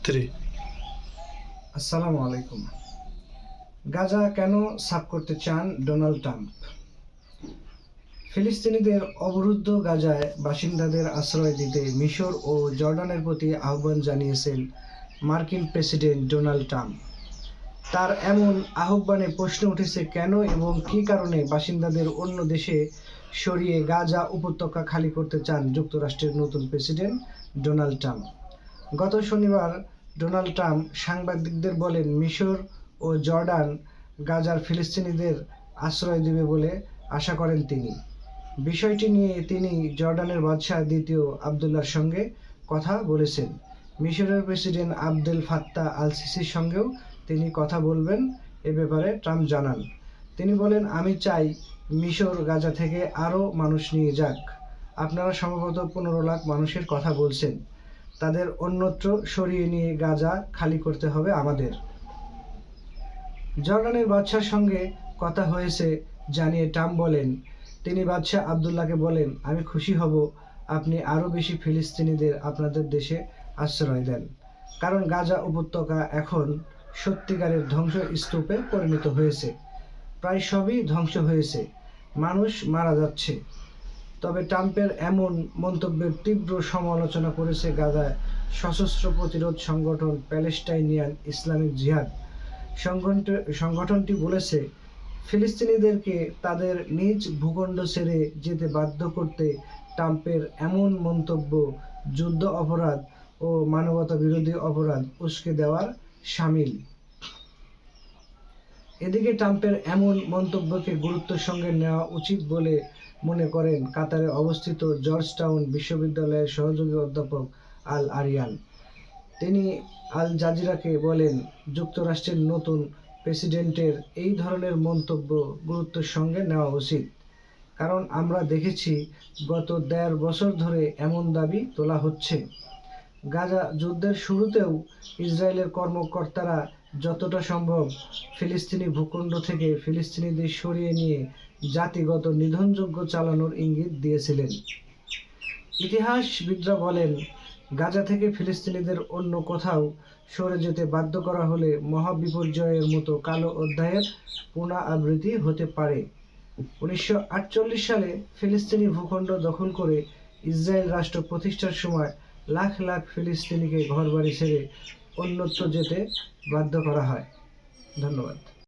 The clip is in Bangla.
3 আসসালামু আলাইকুম। গাজা কেন সাফ করতে চান ডোনাল্ড ট্রাম্প? ফিলিস্তিনিদের অবরুদ্ধ গাজায় বাসিন্দাদের আশ্রয় দিতে মিশর ও জর্ডানের প্রতি আহ্বান জানিয়েছেন মার্কিন প্রেসিডেন্ট ডোনাল্ড ট্রাম্প। তার এমন আহ্বানে প্রশ্ন উঠেছে কেন এবং কী কারণে বাসিন্দাদের অন্য দেশে সরিয়ে গাজা উপত্যকা খালি করতে চান যুক্তরাষ্ট্রের নতুন প্রেসিডেন্ট ডোনাল্ড ট্রাম্প। গত শনিবার ডোনাল্ড ট্রাম্প সাংবাদিকদের বলেন, মিশর ও জর্ডান গাজার ফিলিস্তিনিদের আশ্রয় দেবে বলে আশা করেন তিনি। বিষয়টি নিয়ে তিনি জর্ডানের বাদশাহ দ্বিতীয় আবদুল্লাহর সঙ্গে কথা বলেছেন। মিশরের প্রেসিডেন্ট আবদেল ফাত্তাহ আল সিসির সঙ্গেও তিনি কথা বলবেন এ ব্যাপারে ট্রাম্প জানান। তিনি বলেন, আমি চাই মিশর গাজা থেকে আরও মানুষ নিয়ে যাক। আপনারা সম্ভবত 15 লাখ মানুষের কথা বলছেন। তাদের অন্যত্র সরিয়ে নিয়ে গাজা খালি করতে হবে আমাদের। জর্ডানের বাদশার সঙ্গে কথা হয়েছে জানিয়ে ট্রাম্প বলেন, তিনি বাদশাহ আবদুল্লাহকে বলেন, আমি খুশি হব আপনি আরও বেশি ফিলিস্তিনিদের আপনাদের দেশে আশ্রয় দেন, কারণ গাজা উপত্যকা এখন সত্যিকারের ধ্বংসস্তূপে পরিণত হয়েছে। প্রায় সবই ধ্বংস হয়েছে, মানুষ মারা যাচ্ছে। তবে ট্রাম্পের এমন মন্তব্যের তীব্র সমালোচনা করেছে গাজায় সশস্ত্র প্রতিরোধ সংগঠন প্যালেস্টাইনিয়ান ইসলামিক জিহাদ। সংগঠনটি বলেছে, ফিলিস্তিনিদেরকে তাদের নিজ ভূখণ্ড ছেড়ে যেতে বাধ্য করতে ট্রাম্পের এমন মন্তব্য যুদ্ধ অপরাধ ও মানবতা বিরোধী অপরাধ উস্কে দেওয়ার শামিল। এদিকে ট্রাম্পের এমন মন্তব্যকে গুরুত্বের সঙ্গে নেওয়া উচিত বলে মনে করেন কাতারে অবস্থিত জর্জ টাউন বিশ্ববিদ্যালয়ের সহযোগী অধ্যাপক আল আরিয়ান। তিনি আল জাজিরাকে বলেন, যুক্তরাষ্ট্রের নতুন প্রেসিডেন্টের এই ধরনের মন্তব্য গুরুত্বের সঙ্গে নেওয়া উচিত, কারণ আমরা দেখেছি গত 1.5 বছর ধরে এমন দাবি তোলা হচ্ছে। গাজা যুদ্ধের শুরুতেও ইসরায়েলের কর্মকর্তারা যতটা সম্ভব ফিলিস্তিনি ভূখণ্ড থেকে ফিলিস্তিনিদের সরিয়ে নিয়ে জাতিগত নিধনযজ্ঞ চালানোর ইঙ্গিত দিয়েছিলেন। ইতিহাসবিদরা বলেন, গাজা থেকে ফিলিস্তিনিদের অন্য কোথাও সরে যেতে বাধ্য করা হলে মহাবিপর্যয়ের মতো কালো অধ্যায়ের পুনরাবৃত্তি হতে পারে। 1948 সালে ফিলিস্তিনি ভূখণ্ড দখল করে ইসরায়েল রাষ্ট্র প্রতিষ্ঠার সময় লাখ লাখ ফিলিস্তিনিকে ঘরবাড়ি ছেড়ে অন্যত্র যেতে বাধ্য করা হয়। ধন্যবাদ।